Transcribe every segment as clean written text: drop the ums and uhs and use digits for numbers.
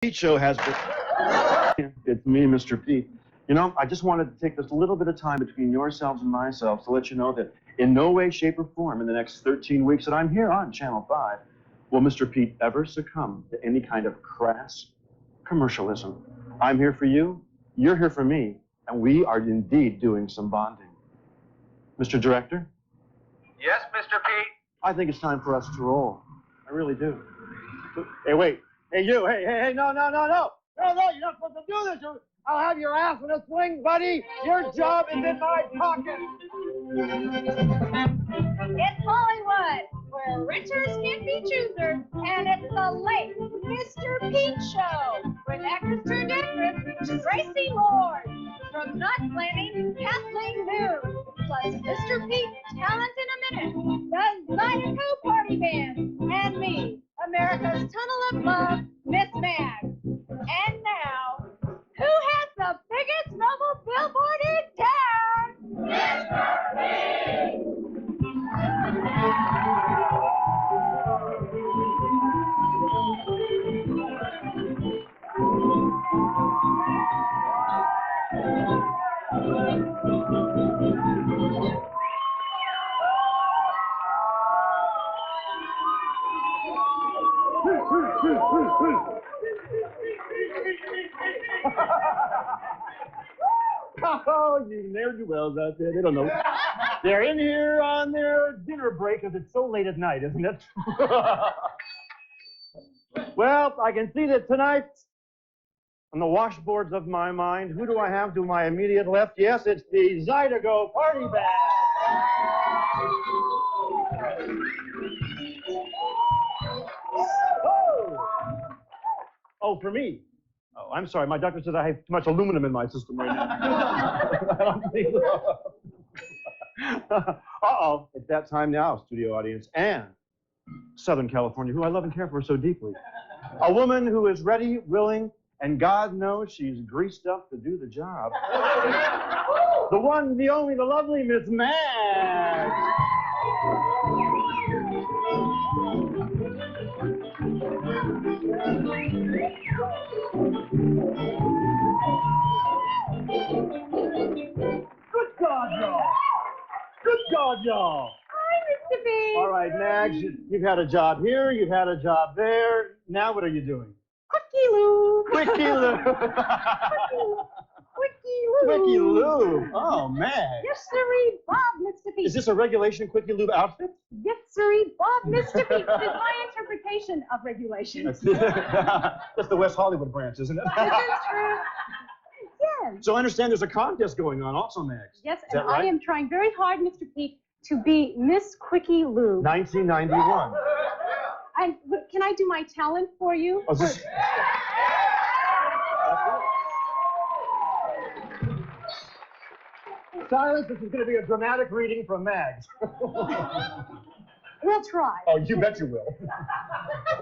Pete Show has been... It's me, Mr. Pete. You know, I just wanted to take this little bit of time between yourselves and myself to let you know that in no way, shape, or form in the next 13 weeks that I'm here on Channel 5 will Mr. Pete ever succumb to any kind of crass commercialism. I'm here for you, you're here for me, and we are indeed doing some bonding. Mr. Director? Yes, Mr. Pete? I think it's time for us to roll. I really do. Hey, wait. Hey, you. Hey, no. No, you're not supposed to do this. I'll have your ass in a sling, buddy. Your job is in my pocket. It's Hollywood, where richers can be choosers, and it's the late Mr. Pete Show, with actors turned actress Traci Lords, from Not Planning, Kathleen News, plus Mr. Pete's Talent in a Minute, the Zydeco Party Band, and me, America's Tunnel of Love, Miss Mag. And now, who has the biggest mobile billboard in town? Mr. Pete! Oh, you ne'er-do-wells out there, they don't know. They're in here on their dinner break because it's so late at night, isn't it? Well, I can see that tonight, on the washboards of my mind, who do I have to my immediate left? Yes, it's the Zydeco Party Band. Oh, for me. Oh, I'm sorry. My doctor says I have too much aluminum in my system right now. I don't think so. Uh-oh. It's that time now, studio audience, and Southern California, who I love and care for so deeply. A woman who is ready, willing, and God knows she's greased up to do the job. The one, the only, the lovely Miss Mag. Good God, y'all. Good God, y'all. Hi, Mr. Pete. All right, Mags, you've had a job here, you've had a job there. Now what are you doing? Quickie Lou. Quickie Lou. Quickie Lou. Quickie Lou. Oh, Mags. Yes, sirree, Bob, Mr. Pete. Is this a regulation Quickie Lou outfit? Yes, sirree, Bob, Mr. Pete. It is my interpretation of regulations. That's the West Hollywood branch, isn't it? This is true. Yes. So I understand there's a contest going on also, Mags. Yes, Is and that right? I am trying very hard, Mr. Pete, to be Miss Quickie Lou. 1991. And can I do my talent for you? Oh, this... Silence, this is going to be a dramatic reading from Mags. We'll try. Oh, you bet you will.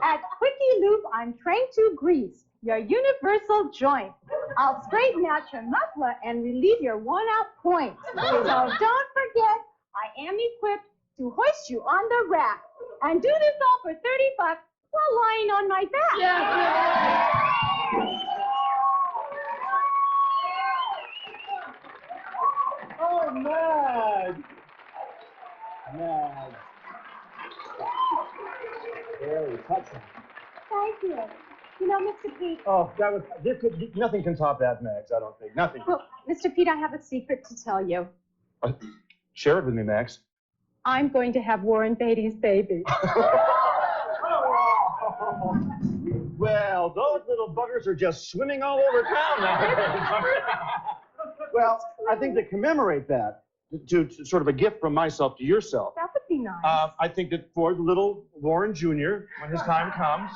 At Quickie Loop, I'm trained to grease your universal joint. I'll straighten out your muffler and relieve your worn-out points. So don't forget, I am equipped to hoist you on the rack and do this all for $30 while lying on my back. Yes. Oh, Mags. Mags. Very touching. Thank you. You know, Mr. Pete. Oh, that was, nothing can top that, Mags, I don't think. Nothing. Well, Mr. Pete, I have a secret to tell you. Share it with me, Mags. I'm going to have Warren Beatty's baby. Well, those little buggers are just swimming all over town now. Well, I think to commemorate that, to sort of a gift from myself to yourself, That would be nice. I think that for the little Warren Jr., when his time comes,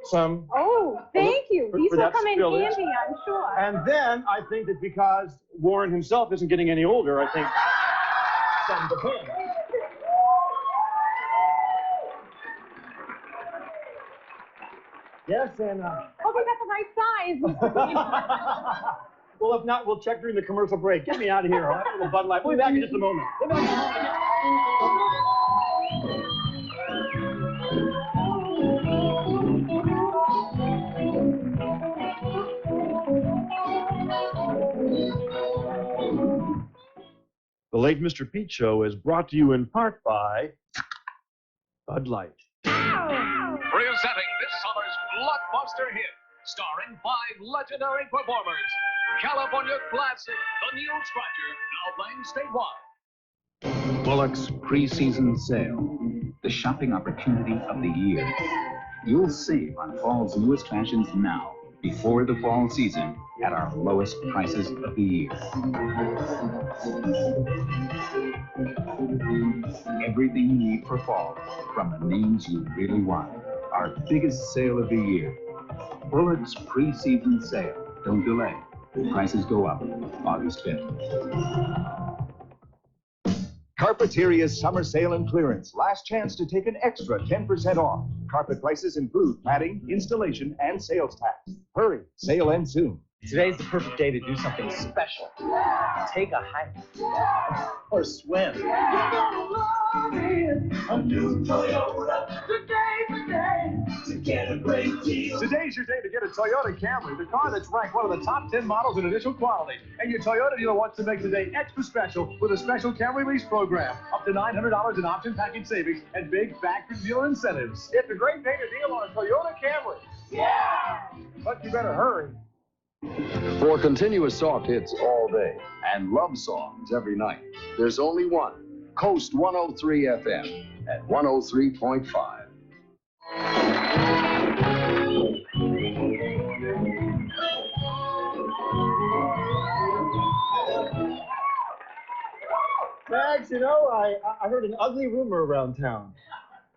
some... Oh, thank you. These for will that come in spillage. handy, I'm sure. And then I think that because Warren himself isn't getting any older, I think something to him. Yes, and... Oh, we got the right size, Mr. Pete. Well, if not, we'll check during the commercial break. Get me out of here, all right? Little Bud Light. We'll be back in just a moment. We'll be back in a moment. The Late Mr. Pete Show is brought to you in part by Bud Light. Presenting this summer's blockbuster hit, starring 5 legendary performers. California classic, The New Scratcher, now playing statewide. Bullock's pre-season sale, the shopping opportunity of the year. You'll save on fall's newest fashions now, before the fall season, at our lowest prices of the year. Everything you need for fall, from the names you really want. Our biggest sale of the year. Bullock's pre-season sale. Don't delay. Prices go up August 5th. Carpeteria's summer sale and clearance. Last chance to take an extra 10% off. Carpet prices include padding, installation, and sales tax. Hurry, sale ends soon. Today's the perfect day to do something special. Take a hike. Or swim. A new Toyota. Today's the day to get a great deal. Today's your day to get a Toyota Camry, the car that's ranked one of the top 10 models in initial quality. And your Toyota dealer wants to make today extra special with a special Camry lease program. Up to $900 in option package savings and big factory dealer incentives. It's a great day to deal on a Toyota Camry. Yeah! But you better hurry. For continuous soft hits all day and love songs every night, there's only one. Coast 103 FM at 103.5. Mags, you know, I heard an ugly rumor around town.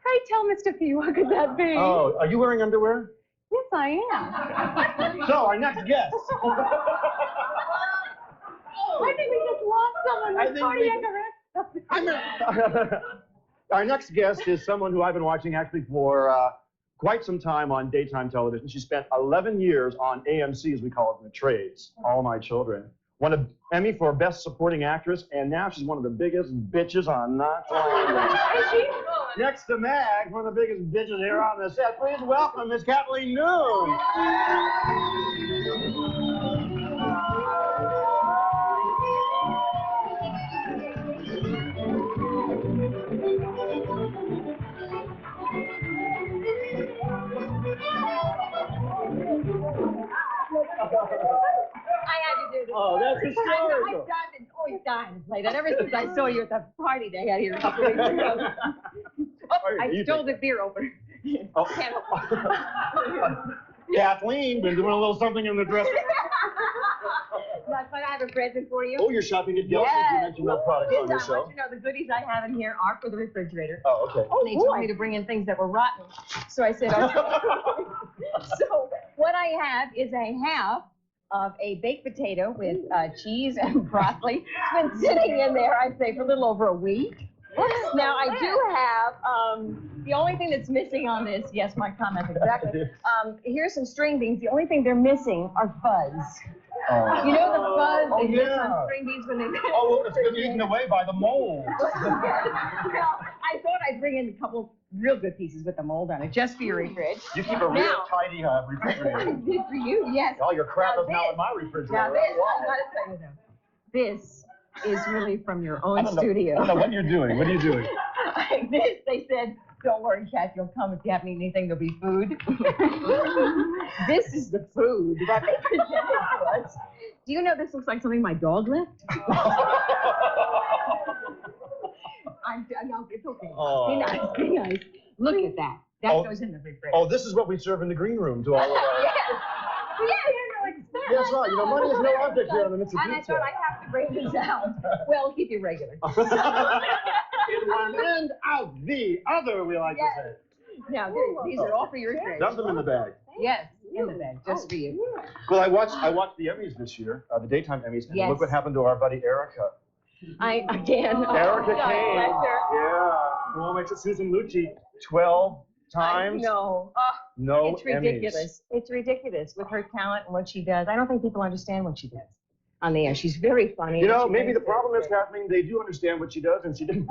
Pray tell, Mr. P, what could that be? Oh, are you wearing underwear? Yes, I am. So, our next guest. I think we just lost someone with cardiac arrest. Our next guest is someone who I've been watching actually for quite some time on daytime television. She spent 11 years on AMC, as we call it in the trades, All My Children. Won an Emmy for Best Supporting Actress, and now she's one of the biggest bitches on Knots Landing. Is she? Next to Mag, one of the biggest bitches here on the set. Please welcome Miss Kathleen Noon. Oh, that's hysterical. I've always dying to play that ever since I saw you at the party they had here a couple weeks ago. I stole the beer opener. Oh. Can't open. Kathleen, been doing a little something in the dressing room. That's why I have a present for you. Oh, you're shopping at Gelson's. You mentioned milk products on your I show. want you to know the goodies I have in here are for the refrigerator. Oh, okay. They told me to bring in things that were rotten. So I said, okay. So what I have is a half of a baked potato with cheese and broccoli. It's been sitting in there, I'd say, for a little over a week. Now, I do have, the only thing that's missing on this, yes, my comment exactly. Here's some string beans. The only thing they're missing are fuzz. Oh. You know the fuzz they miss yeah. on string beans when they... Oh, it's been eaten away by the mold. Well, I thought I'd bring in a couple real good pieces with the mold on it, just for your fridge. You keep a real tidy refrigerator. Good for you, yes. All your crap Now is now this- in my refrigerator. Now this, Wow. I gotta tell you though, this is really from your own I don't know studio. what you're doing. What are you doing? This, they said, don't worry, Kat, you'll come. If you haven't eaten anything, there'll be food. This is the food that they presented to us. Do you know this looks like something my dog left? No, it's okay. Oh. Be nice, be nice. Look at that. That goes in the refrigerator. Oh, this is what we serve in the green room to all of our... Yes. Well, yeah, you know, it's That's right. You know, money is no object here on the Mitsubishi. And I thought I'd have to bring this out. Well, keep you regular. In one end, out the other, we like to say. Now, these are all for your refrigerator. Dump them in the bag. Yes, in the bag, just for you. Well, I watched the Emmys this year, the daytime Emmys, and Yes. look what happened to our buddy Erica. Again. Erica God Kane. bless her. Yeah. The one makes it Susan Lucci 12 times. No. No It's ridiculous. Emmys. It's ridiculous with her talent and what she does. I don't think people understand what she does on the air. She's very funny. You know, She maybe brings the problem is, Kathleen, they do understand what she does, and she didn't.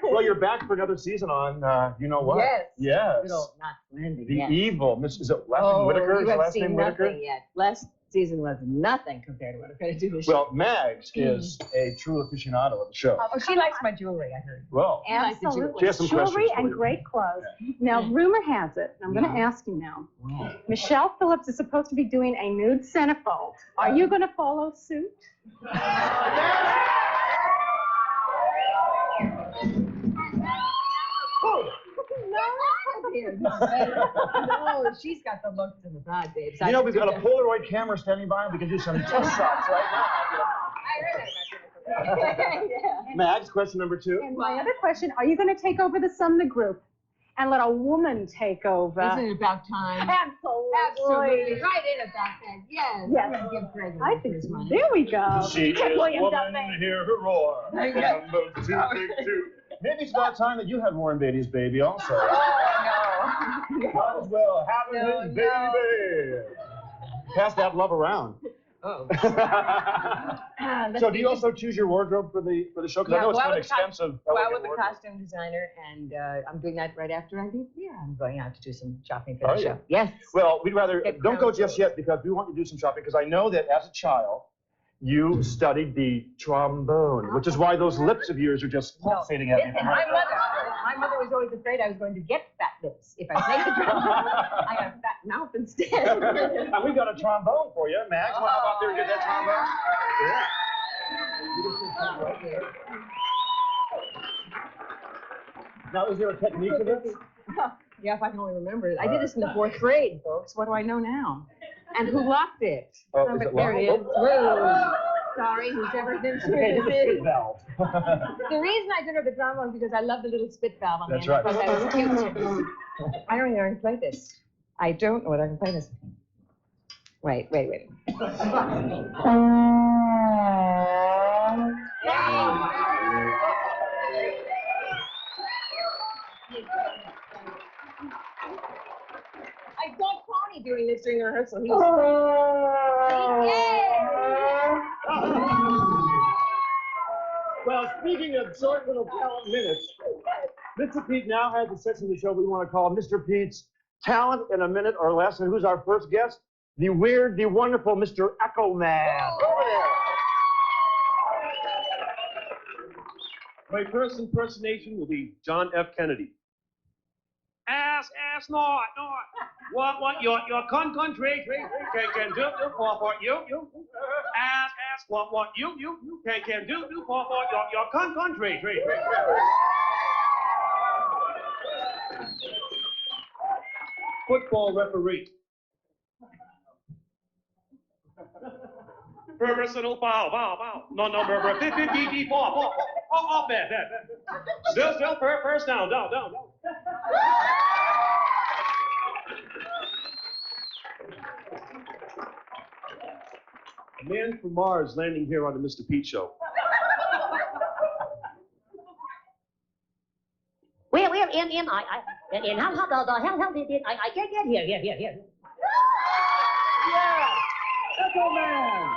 Well, you're back for another season on, you know what? Yes. Yes. Good old Knots Landing. The yes. evil, is it last name Whitaker? You Is have last seen name nothing Whitaker? yet. season was nothing compared to what I'm going to do this Well, Mags is a true aficionado of the show. Oh, she likes my jewelry, I heard. Well, Absolutely. she has some Jewelry questions for and you. great clothes. Now, rumor has it, and I'm going to ask you now, Michelle Phillips is supposed to be doing a nude centerfold. Are you going to follow suit? No, she's got the looks and the vibe, babes. You know, we've got a Polaroid camera standing by, and we can do some test shots right now. I heard that. Mags, question number 2. And my other question, are you going to take over the Sumner Group and let a woman take over? Isn't it about time? Absolutely. Absolutely. Right in about that. Yes. Yes. I'm going to give Greg I think his money. there we go. She Get is Williams woman, up there. hear her roar. Yeah. Number 2, big 2. Maybe it's about time that you had Warren Beatty's baby also. Oh, no. Might as well have his baby. Pass that love around. Oh. So do you also choose your wardrobe for the show? Because I know it's kind of expensive. Go out with a costume designer, and I'm doing that right after I leave. Yeah, I'm going out to do some shopping for the show. Yes. Well, we'd rather don't go just yet because we want you to do some shopping because I know that as a child you studied the trombone, which is why those lips of yours are just pulsating at me. My mother was always afraid I was going to get fat lips if I played the trombone. I got a fat mouth instead. And we've got a trombone for you, Max. How about there and get that trombone? Yeah. Now, is there a technique to this? Yeah, if I can only remember it. I did this in the 4th grade, folks. What do I know now? And who locked it? Oh, is it there locked? it is. Whoa. Sorry, who's ever been through this? Valve. The reason I did it with the trombone is because I love the little spit valve on the That's end. right. I thought that was cute. I don't even know how to play this. I don't know whether I can play this. Wait. I saw Tony doing this during the rehearsal. He was Well, speaking of short little talent minutes, Mr. Pete now has a section of the show we want to call Mr. Pete's Talent in a Minute or Less. And who's our first guest? The weird, the wonderful Mr. Echo Man. Over there. My first impersonation will be John F. Kennedy. Ass, not. What, your trade, can do, for, you. Ass, what, you, can do, for, your trade. Football referee. Personal foul. No, 50, foul. Oh, bad. Still, first down. A man from Mars landing here on the Mr. Pete Show. Where am I? And how the hell did I can't get here? Yeah, Echo Man.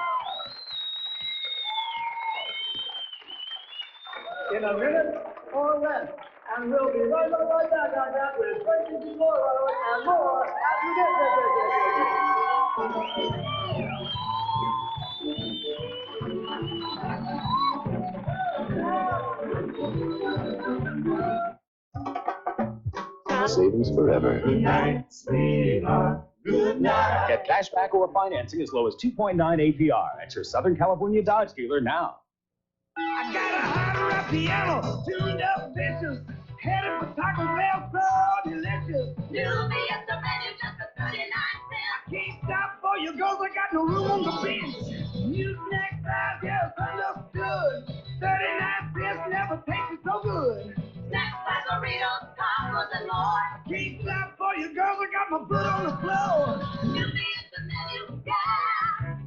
In a minute or less, and we'll be right back on that with Traci Lords and more after this. Savings forever. Good night, sweetheart. Good night. Get cash back or financing as low as 2.9 APR at your Southern California Dodge dealer now. I got a hot rap piano, tuned up pictures, headed for Taco Bell, so delicious. You'll be at the menu just for 39 cents. I can't stop for you, girls, I got no room on the bench. New snack size, yeah, understood. 39 cents never tasted so good. Snacks like Doritos, tacos, and more. Can't stop for you, girls, I got my foot on the floor. You'll be at the menu, yeah.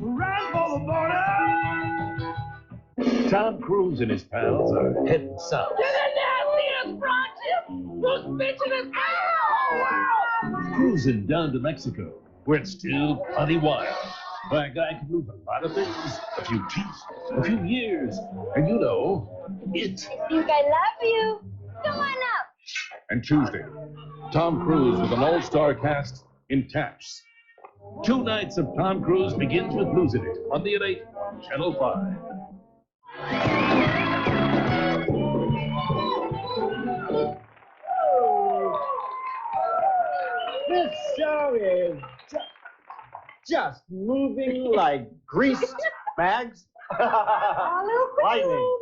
Right for the border. Tom Cruise and his pals are heading south. To the nastiest project, suspicious. Ow! Cruising down to Mexico, where it's still plenty wild. Where a guy can move a lot of things, a few teeth, a few years, and you know, it. Think I love you. Come on up. And Tuesday, Tom Cruise with an all-star cast in Taps. 2 nights of Tom Cruise begins with Losing It, Monday at 8 on Channel 5. This show is just moving like greased mags. Lightning.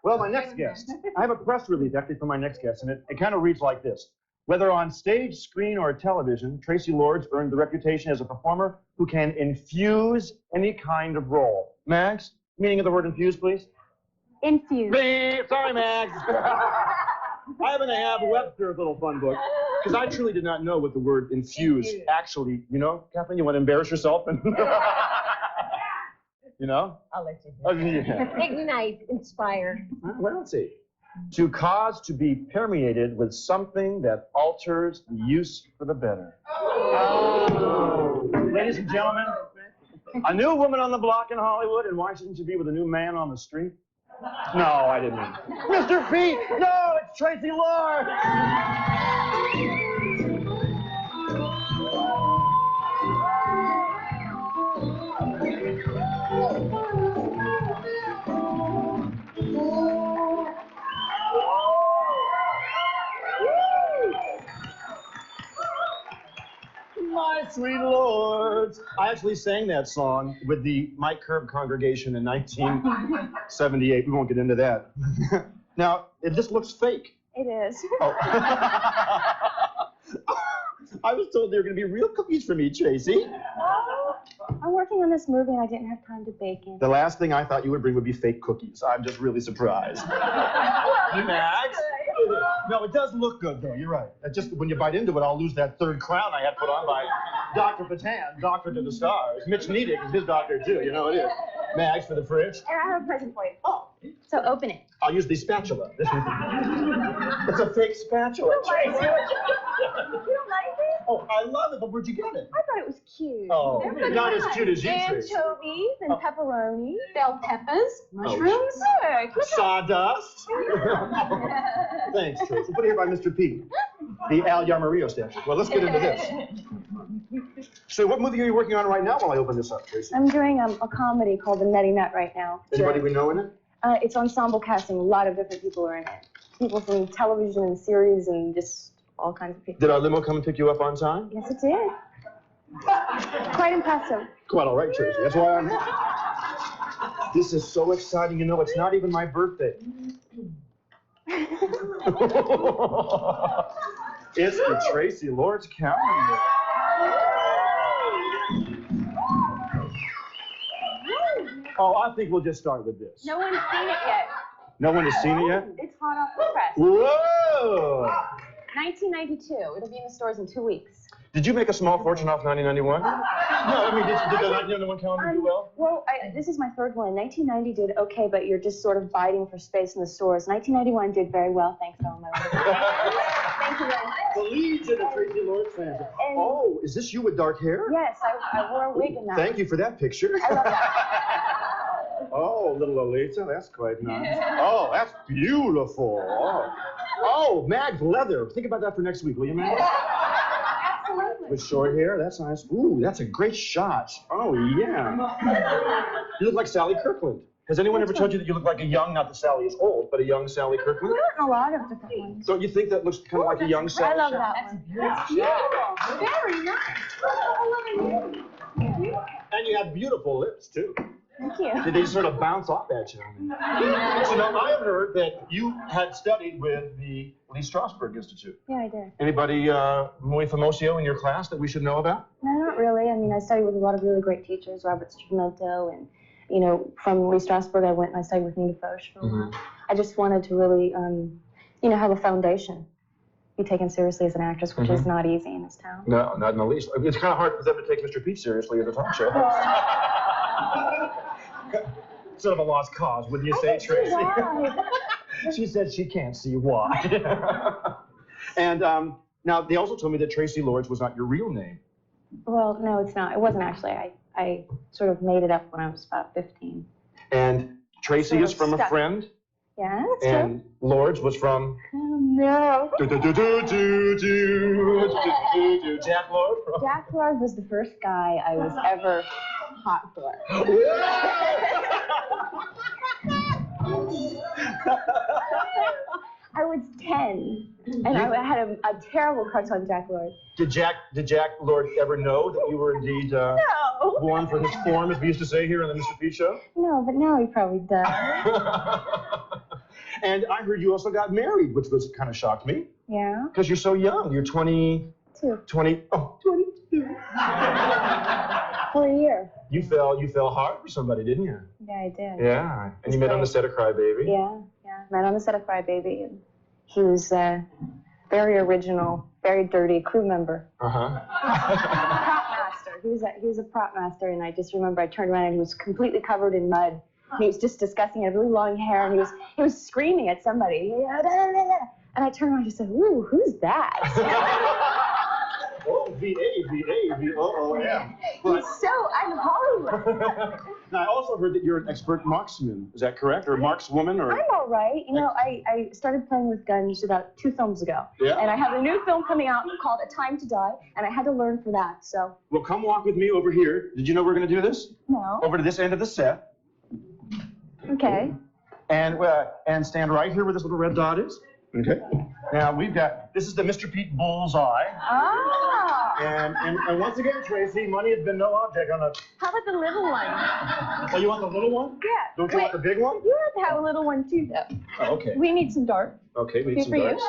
Well, my next guest. I have a press release actually for my next guest, and it kind of reads like this. Whether on stage, screen, or television, Traci Lords earned the reputation as a performer who can infuse any kind of role. Mags, meaning of the word infuse, please? Infuse. Sorry, Mags. I happen to have Webster's little fun book, because I truly did not know what the word infuse actually, you know, Kathleen, you want to embarrass yourself? And you know? I'll let you do Oh, yeah. Ignite, inspire. Well, let's see. To cause to be permeated with something that alters the use for the better. Oh. Ladies and gentlemen, a new woman on the block in Hollywood, and why shouldn't you be with a new man on the street? No, I didn't mean it. Mr. Pete! No, it's Traci Lords! My sweet lords. I actually sang that song with the Mike Curb congregation in 1978. We won't get into that. Now, it just looks fake. It is. Oh. I was told they were going to be real cookies for me, Traci. I'm working on this movie and I didn't have time to bake it. The last thing I thought you would bring would be fake cookies. I'm just really surprised. Max? No, it does look good, though. You're right. Just when you bite into it, I'll lose that third crown I had put on by Dr. Patan, Doctor to the Stars. Mitch Nedick is his doctor, too. You know it is. Max, for the fridge. And I have a present for you. Oh. So open it. I'll use the spatula. It's a fake spatula. You don't like it? Oh, I love it, but where'd you get it? I thought it was cute. Oh, not as cute as you, Traci. Anchovies and pepperoni, bell peppers, mushrooms. Sawdust. Thanks, Traci. Put it here by Mr. P. The Al Yarmurillo statue. Well, let's get into this. So what movie are you working on right now while I open this up, Traci? I'm doing a comedy called The Nutty Nut right now. Anybody we know in it? It's ensemble casting. A lot of different people are in it. People from television and series and just all kinds of people. Did our limo come and pick you up on time? Yes, it did. Quite impressive. Quite all right, Traci. That's why I'm here. This is so exciting. You know, it's not even my birthday. It's the Traci Lords calendar. Oh, I think we'll just start with this. No one's seen it yet. No one has seen it yet? It's hot off the press. Whoa! 1992. It'll be in the stores in 2 weeks. Did you make a small fortune off 1991? No, I mean, did the 1991 calendar do well? Well, this is my third one. 1990 did okay, but you're just sort of biting for space in the stores. 1991 did very well, thanks to all my work. Thank you very much. The leads of the Traci Lords fans. Oh, is this you with dark hair? Yes, I wore a wig in that. Thank you for that picture. I love that. Oh, little Lolita, that's quite nice. Oh, that's beautiful. Oh, Mag's leather. Think about that for next week, will you, Mag? Absolutely. With short hair, that's nice. Ooh, that's a great shot. Oh, yeah. You look like Sally Kirkland. Has anyone ever told you that you look like a young, not that Sally is old, but a young Sally Kirkland? A lot of different ones. Don't you think that looks kind of like a young Sally? I love that one. That's beautiful. Very nice. I love it. And you have beautiful lips, too. Thank you. Did they sort of bounce off at you? So now I have heard that you had studied with the Lee Strasberg Institute. Yeah, I did. Anybody muy famoso in your class that we should know about? No, not really. I mean, I studied with a lot of really great teachers, Robert Strumento, and, you know, from Lee Strasberg, I went and I studied with Nina Foch for a while. I just wanted to really, you know, have a foundation. Be taken seriously as an actress, which is not easy in this town. No, not in the least. It's kind of hard for them to take Mr. Pete seriously at a talk show. Sort of a lost cause, wouldn't you say, Traci? She said she can't see why. And now, they also told me that Traci Lords was not your real name. Well, no, it's not. It wasn't actually. I sort of made it up when I was about 15. And Traci is from a friend? Yeah, that's And Lords was from? No. Jack Lord? Jack Lord was the first guy I was ever hot for. I was 10, and I had a terrible crush on Jack Lord. Did Jack Lord ever know that you were indeed born for his form, as we used to say here on the Mr. Pete Show? No, but now he probably does. And I heard you also got married, which was kind of shocked me. Yeah? Because you're so young. You're 22. 22. For a year. You fell hard for somebody, didn't you? Yeah, I did. Yeah. And you met on the set of Cry Baby. Yeah. Met on the set of Cry Baby. And he was a very original, very dirty crew member. Uh-huh. Prop master. He was a prop master, and I just remember I turned around and he was completely covered in mud. And he was just disgusting. He had really long hair, and he was screaming at somebody. And I turned around and just said, "Ooh, who's that?" Oh, V-A-V-A-V-O-O-M. He's I'm Hollywood. Now, I also heard that you're an expert marksman. Is that correct? Or markswoman? Or... I'm all right. You know, I started playing with guns about 2 films ago. Yeah? And I have a new film coming out called A Time to Die, and I had to learn for that, so. Well, come walk with me over here. Did you know we're going to do this? No. Over to this end of the set. Okay. And stand right here where this little red dot is. Okay. Now, this is the Mr. Pete Bullseye. Ah. And once again, Tracy, money has been no object on a... How about the little one? Oh, you want the little one? Yeah. Don't you want the big one? You have to have a little one, too, though. Oh, okay. We need some dark. Okay, we need some for darts.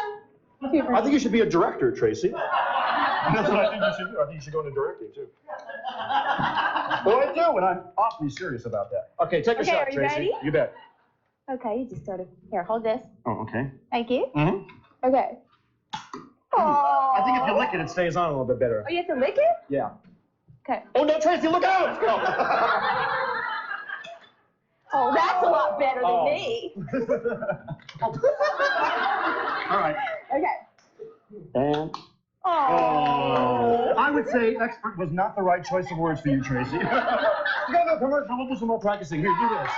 You. I think you should be a director, Tracy. That's what I think you should do. I think you should go into directing, too. Well, I do, and I'm awfully serious about that. Okay, take a shot, are you Tracy. ready? You bet. Okay, you just sort of... Here, hold this. Oh, okay. Thank you. Mm-hmm. Okay. I think if you lick it, it stays on a little bit better. Oh, you have to lick it? Yeah. Okay. Oh, no, Tracy, look out! Oh, that's a lot better than me. All right. Okay. And... Oh. I would say expert was not the right choice of words for you, Tracy. You got no commercial. We'll do some more practicing. Here, do this.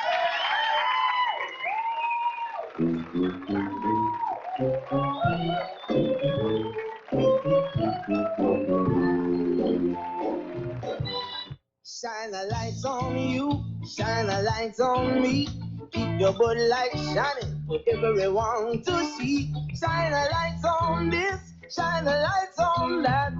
Shine the lights on you, shine the lights on me. Keep your Bud Light shining for everyone to see. Shine the lights on this, shine the lights on that.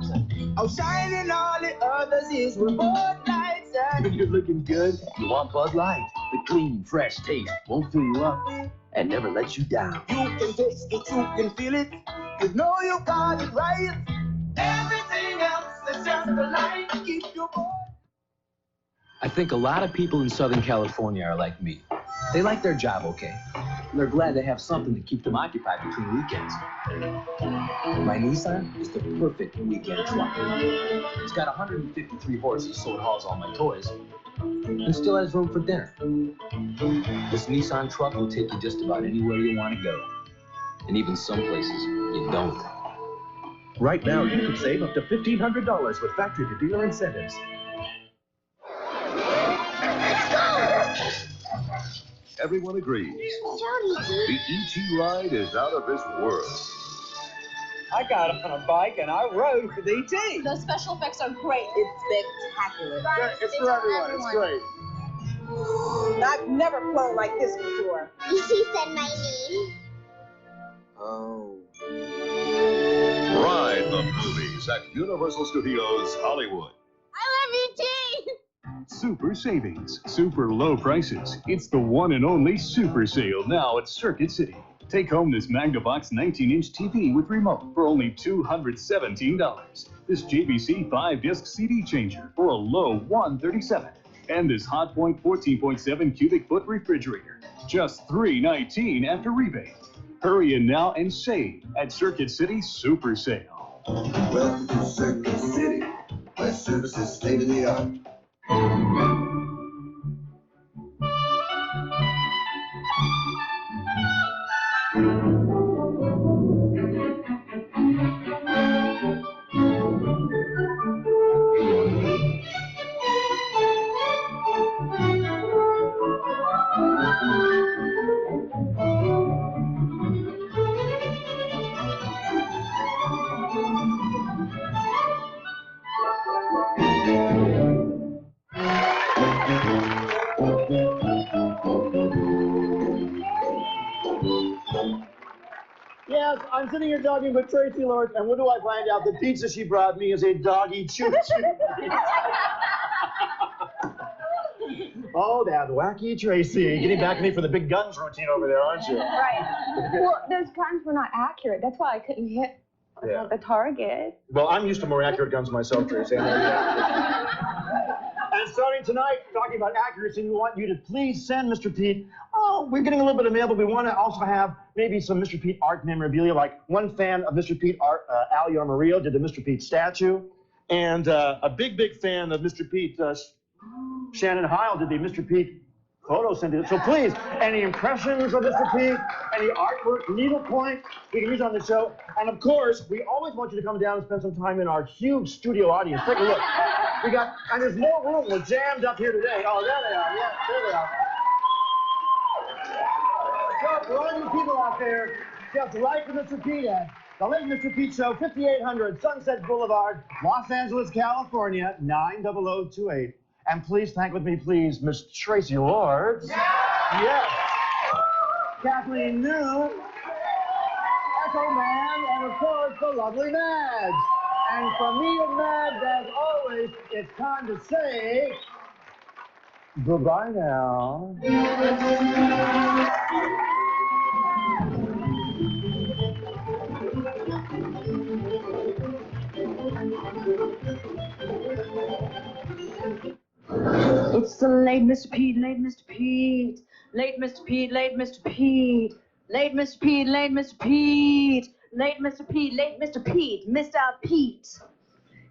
Oh, shining all the others is with Bud Lights. You're looking good. You want Bud Light? The clean, fresh taste won't fill you up and never let you down. You can taste it, you can feel it. You know you got it right. Everything else is just a light. Keep your Bud. I think a lot of people in Southern California are like me. They like their job okay, and they're glad they have something to keep them occupied between weekends. My Nissan is the perfect weekend truck. It's got 153 horses, so it hauls all my toys, and still has room for dinner. This Nissan truck will take you just about anywhere you want to go, and even some places you don't. Right now, you can save up to $1,500 with factory-to-dealer incentives. Everyone agrees. The ET ride is out of this world. I got on a bike and I rode with ET. Those special effects are great. It's spectacular. It's for everyone. It's great. I've never flown like this before. She said my name. Oh. Ride the movies at Universal Studios Hollywood. I love you, T. Super savings, super low prices. It's the one and only super sale now at Circuit City. Take home this Magnabox 19-inch TV with remote for only $217. This JVC 5-disc CD changer for a low $137. And this Hotpoint 14.7 cubic foot refrigerator, just $319 after rebate. Hurry in now and save at Circuit City Super Sale. Welcome to Circuit City, where service is state of the art. sitting here talking with Traci Lords, and what do I find out? The pizza she brought me is a doggy choo-choo. Oh, that wacky Tracy. Getting back to me for the big guns routine over there, aren't you? Right. Well, those guns were not accurate. That's why I couldn't hit the target. Well, I'm used to more accurate guns myself, Tracy. And starting tonight, talking about accuracy, we want you to please send Mr. Pete. Oh, we're getting a little bit of mail, but we want to also have maybe some Mr. Pete art memorabilia. Like one fan of Mr. Pete art, Al Yarmarillo, did the Mr. Pete statue. And a big, big fan of Mr. Pete, Shannon Heil, did the Mr. Pete photo sent. So please, any impressions of Mr. Pete, any artwork, needlepoint, we can use on the show. And of course, we always want you to come down and spend some time in our huge studio audience. Take a look. We got, and there's more room. We're jammed up here today. Oh, there they are. Yeah, there they are. So for all you people out there, just write to Mr. Pete at the Late Mr. Pete Show, 5800 Sunset Boulevard, Los Angeles, California, 90028. And please thank with me, please, Miss Traci Lords. Yes. Kathleen Noon. Echo Man, and of course, the lovely Mads. And from me and Mads, as always, it's time to say goodbye now. It's the late Mr. Pete, late Mr. Pete, late Mr. Pete, late Mr. Pete, late Mr. Pete, late Mr. Pete, late Mr. Pete, late Mr. Pete, Mr. Pete.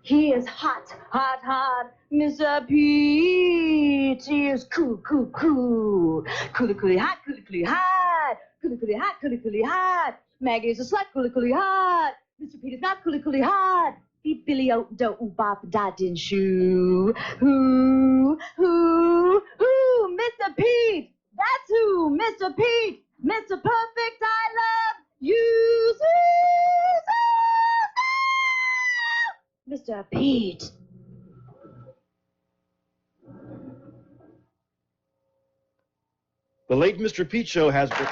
He is hot, hot, hot, Mr. Pete. He is cool, cool, cool, coolie, coolie, hot, coolie, coolie, hot, coolie, coolie, hot, coolie, coolie, hot. Maggie is a slut, coolie, coolie, hot. Mr. Pete is not coolie, coolie, hot. Beep Billy O do bop da din shoo. Who, Mr. Pete. That's who, Mr. Pete. Mr. Perfect, I love you. Mr. Pete. The Late Mr. Pete Show has been...